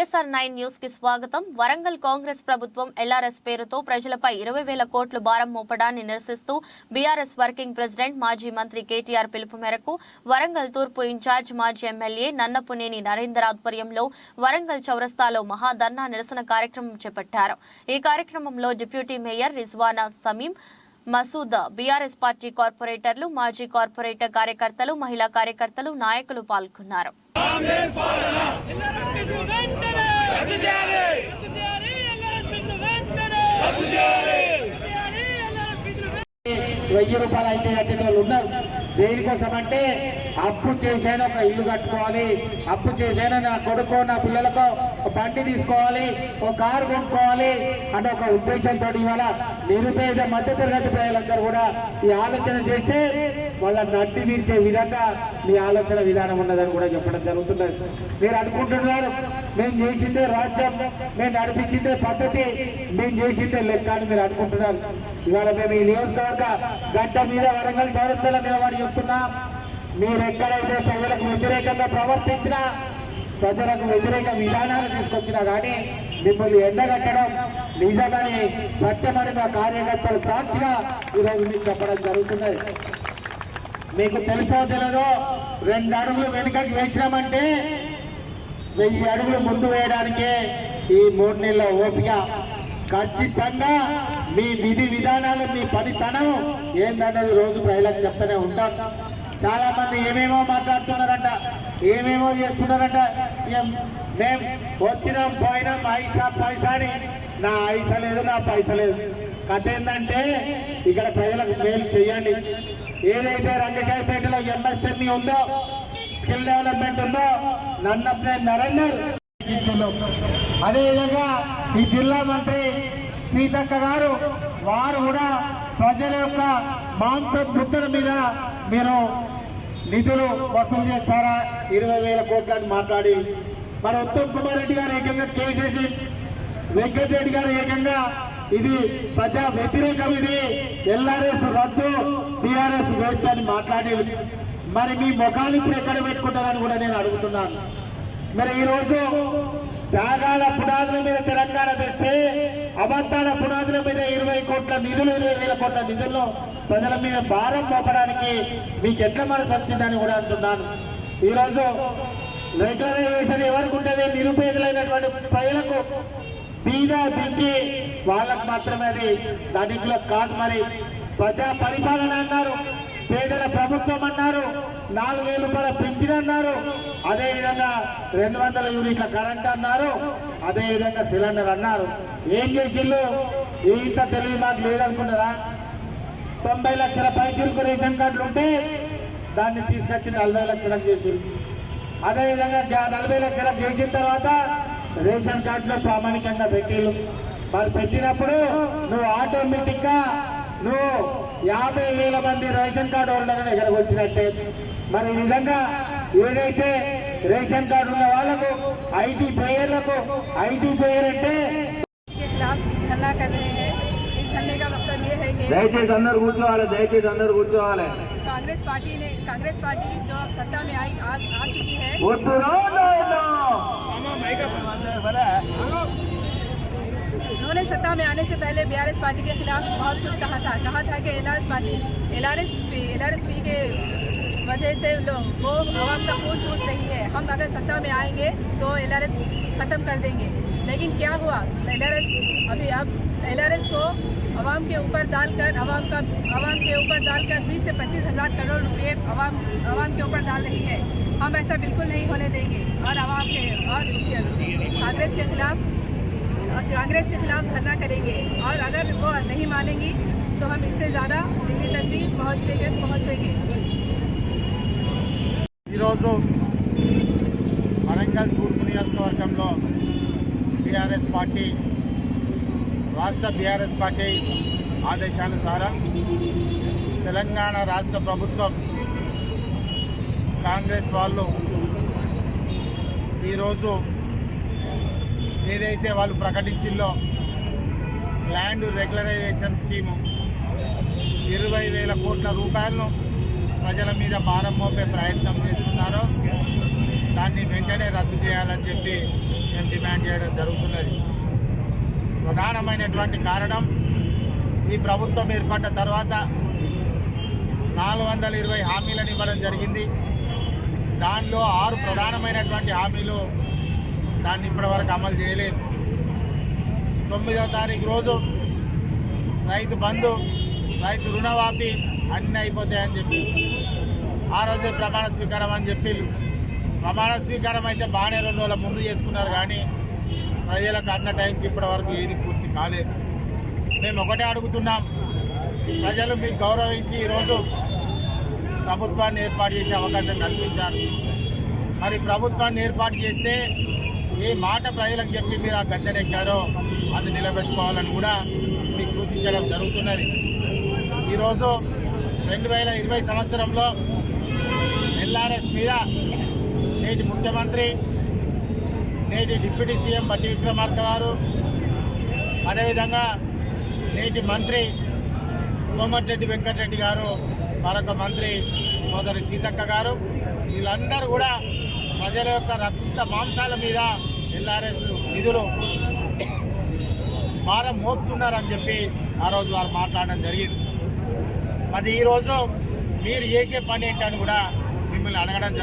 BSR9 news కి స్వాగతం. వరంగల్ కాంగ్రెస్ ప్రభుత్వం LRS పేరుతో ప్రజలపై 20,000 కోట్ల భారం మోపడాన్ని నిరసిస్తూ బీఆర్ఎస్ వర్కింగ్ ప్రెసిడెంట్ మాజీ మంత్రి కేటీఆర్ పిలుపు మేరకు వరంగల్ తూర్పు ఇన్ఛార్జ్ మాజీ ఎమ్మెల్యే నన్నపునేని నరేందర్ ఆధ్వర్యంలో వరంగల్ చౌరస్తాలో మహాధర్నా నిరసన కార్యక్రమం చేపట్టారు. ఈ కార్యక్రమంలో deputy mayor Rizwana Sameem, Masood, BRS party కార్పొరేటర్లు, మాజీ కార్పొరేటర్ కార్యకర్తలు, మహిళా కార్యకర్తలు, నాయకులు పాల్గొన్నారు. ₹1000 అయితే కట్టేటోళ్ళు ఉన్నారు. దేనికోసం అంటే అప్పు చేసైనా ఒక ఇల్లు కట్టుకోవాలి, అప్పు చేసైనా నా కొడుకో నా పిల్లలకో ఒక బండి తీసుకోవాలి, ఒక కారు కొనుక్కోవాలి అనే ఒక ఉద్దేశంతో ఇవాళ నిరుపేద మధ్యతరగతి ప్రజలందరూ కూడా ఈ ఆలోచన చేస్తే వాళ్ళ నడ్డి తీర్చే విధంగా మీ ఆలోచన విధానం ఉన్నదని కూడా చెప్పడం జరుగుతున్నది. మీరు అనుకుంటున్నారు మేము చేసిందే రాజ్యం, మేము నడిపించిందే పద్ధతి, మేము చేసిందే లెక్క అని మీరు అనుకుంటున్నారు. ఇవాళ మేము ఈ నియోజకవర్గ గడ్డ మీద వరంగల్ చౌరస్తాలో నిలబడి చెప్తున్నాం, మీరు ఎక్కడైతే ప్రజలకు వ్యతిరేకంగా ప్రవర్తించినా, ప్రజలకు వ్యతిరేక విధానాలు తీసుకొచ్చినా కానీ మిమ్మల్ని ఎండగట్టడం నిజమని సత్యమని మా కార్యకర్తలు సాక్షిగా ఈరోజు మీకు చెప్పడం జరుగుతున్నది. మీకు తెలుసో తెలియదో 2 అడుగులు వెనుకకి వేసినామంటే 1000 అడుగులు ముందు వేయడానికే ఈ 3 నెలల ఓపిక. ఖచ్చితంగా మీ విధి విధానాలు, మీ పనితనం ఏందన్నది రోజు ప్రజలకు చెప్తూనే ఉంటాం. చాలా మంది ఏమేమో మాట్లాడుతున్నారంట, ఏమేమో చేస్తున్నారంట. మేము వచ్చినాం పోయినాం పైసా అని, నా ఐస లేదు నా పైస లేదు. కథ ఏంటంటే ఇక్కడ ప్రజలకు మేలు చేయండి. ఏదైతే రంగశాయిపేటలో MSME ఉందో, స్కిల్ డెవలప్మెంట్ ఉందో, నన్నపునేని నరేందర్ అదేవిధంగా ఈ జిల్లా మంత్రి సీతక్క గారు వారు కూడా ప్రజల యొక్క మాంసం ముద్దల మీద మీరు నిధులు వసూలు చేస్తారా 20,000 కోట్లని మాట్లాడి, మరి ఉత్తమ్ కుమార్ రెడ్డి గారు ఏకంగా కేసేసి, వెంకటరెడ్డి గారు ఏకంగా ఇది ప్రజా వ్యతిరేకం, ఇది LRS రద్దు, BRS వేస్ట్ అని మాట్లాడి, మరి మీ ముఖాలు ఇప్పుడు ఎక్కడ పెట్టుకుంటారని కూడా నేను అడుగుతున్నాను. మరి ఈరోజు త్యాగాల పునాదుల మీద తెలంగాణ తెస్తే అబద్ధాల పునాదుల మీద 20 కోట్ల నిధులు, 20,000 కోట్ల నిధుల్లో ప్రజల మీద భారం మోపడానికి మీకు ఎట్లా మనసు వచ్చిందని కూడా అంటున్నాను. ఈరోజు రెగ్యులరైజేషన్ ఎవరికి ఉంటుంది? నిరుపేదలైనటువంటి ప్రజలకు, బీద దిక్కి వాళ్ళకు మాత్రమే అది, దాంట్లో కాదు. మరి ప్రజా పరిపాలన అన్నారు, పేదల ప్రభుత్వం అన్నారు, 4,000 రూపాయల పింఛన్ అన్నారు, అదేవిధంగా 200 యూనిట్ల కరెంట్ అన్నారు, అదేవిధంగా సిలిండర్ అన్నారు. ఏం చేసిళ్ళు? ఇంత తెలివి మాకు లేదనుకుంటారా? 90 లక్షల పైసలకు రేషన్ కార్డులు ఉంటే దాన్ని తీసుకొచ్చి 40 లక్షలకు చేసిళ్ళు. అదేవిధంగా 40 లక్షలకు చేసిన తర్వాత రేషన్ కార్డులో ప్రామాణికంగా పెట్టిళ్ళు. మరి పెట్టినప్పుడు నువ్వు ఆటోమేటిక్ గా నువ్వు 50,000 మంది రేషన్ కార్డు హోల్డర్లను ఎగరగొచ్చినట్టే. మరి ఈ విధంగా ఏదైతే రేషన్ కార్డు ఉన్న వాళ్ళకు, ఐటీ పేయర్లకు, ఐటీ పేయర్ అంటే దయచేసి అందరు కూర్చోవాలి, దయచేసి అందరు కూర్చోవాలి. कांग्रेस पार्टी जो अब सत्ता में आ चुकी है, उन्होंने सत्ता में आने से पहले BRS पार्टी के खिलाफ बहुत कुछ कहा था कि LRS फी के वजह से लोग वो आवाम का खून चूस रही है, हम अगर सत्ता में आएंगे तो LRS ख़त्म कर देंगे। लेकिन क्या हुआ? LRS को आवाम के ऊपर डालकर 20 से 25 हज़ार करोड़ रुपये आवाम के ऊपर डाल रही है। हम ऐसा बिल्कुल नहीं होने देंगे और कांग्रेस के खिलाफ धरना करेंगे। और अगर वो नहीं मानेंगी तो हम इससे ज़्यादा दिल्ली तक भी पहुँचेंगे। ఈరోజు వరంగల్ తూర్పు నియోజకవర్గంలో BRS పార్టీ, రాష్ట్ర BRS పార్టీ ఆదేశానుసారం తెలంగాణ రాష్ట్ర ప్రభుత్వం, కాంగ్రెస్ వాళ్ళు ఈరోజు ఏదైతే వాళ్ళు ప్రకటించిందో ల్యాండ్ రెగ్యులరైజేషన్ స్కీము 20,000 కోట్ల రూపాయలను ప్రజల మీద భారం మోపే ప్రయత్నం చేస్తున్నారో దాన్ని వెంటనే రద్దు చేయాలని చెప్పి మేము డిమాండ్ చేయడం జరుగుతున్నది. ప్రధానమైనటువంటి కారణం ఈ ప్రభుత్వం ఏర్పడ్డ తర్వాత 420 హామీలను ఇవ్వడం జరిగింది. దానిలో 6 ప్రధానమైనటువంటి హామీలు దాన్ని ఇప్పటివరకు అమలు చేయలేదు. 9వ తారీఖు రోజు రైతు బంధు, రైతు రుణమాఫీ అన్నీ అయిపోతాయని చెప్పి ఆ రోజే ప్రమాణ స్వీకారం అని చెప్పి ప్రమాణ స్వీకారం అయితే బాగానే 2 రోజుల ముందు చేసుకున్నారు, కానీ ప్రజలకు అన్న టైంకి ఇప్పటి వరకు ఏది పూర్తి కాలేదు. మేము ఒకటే అడుగుతున్నాం, ప్రజలు మీకు గౌరవించి ఈరోజు ప్రభుత్వాన్ని ఏర్పాటు చేసే అవకాశం కల్పించారు. మరి ప్రభుత్వాన్ని ఏర్పాటు చేస్తే ఏ మాట ప్రజలకు చెప్పి మీరు ఆ గద్దెనెక్కారో అది నిలబెట్టుకోవాలని కూడా మీకు సూచించడం జరుగుతున్నది. ఈరోజు 2020 సంవత్సరంలో ఎల్ఆర్ఎస్ మీద నేటి ముఖ్యమంత్రి, నేటి డిప్యూటీ సీఎం బట్టి విక్రమార్క గారు, అదేవిధంగా నేటి మంత్రి కోమటిరెడ్డి వెంకటరెడ్డి గారు, మరొక మంత్రి సోదరి సీతక్క గారు, వీళ్ళందరూ కూడా ప్రజల యొక్క రక్త మాంసాల మీద ఎల్ఆర్ఎస్ నిధులు భారం మోపుతున్నారని చెప్పి ఆ రోజు వారు మాట్లాడడం జరిగింది. మరి ఈరోజు మీరు చేసే పని ఏంటని కూడా మిమ్మల్ని అడగడం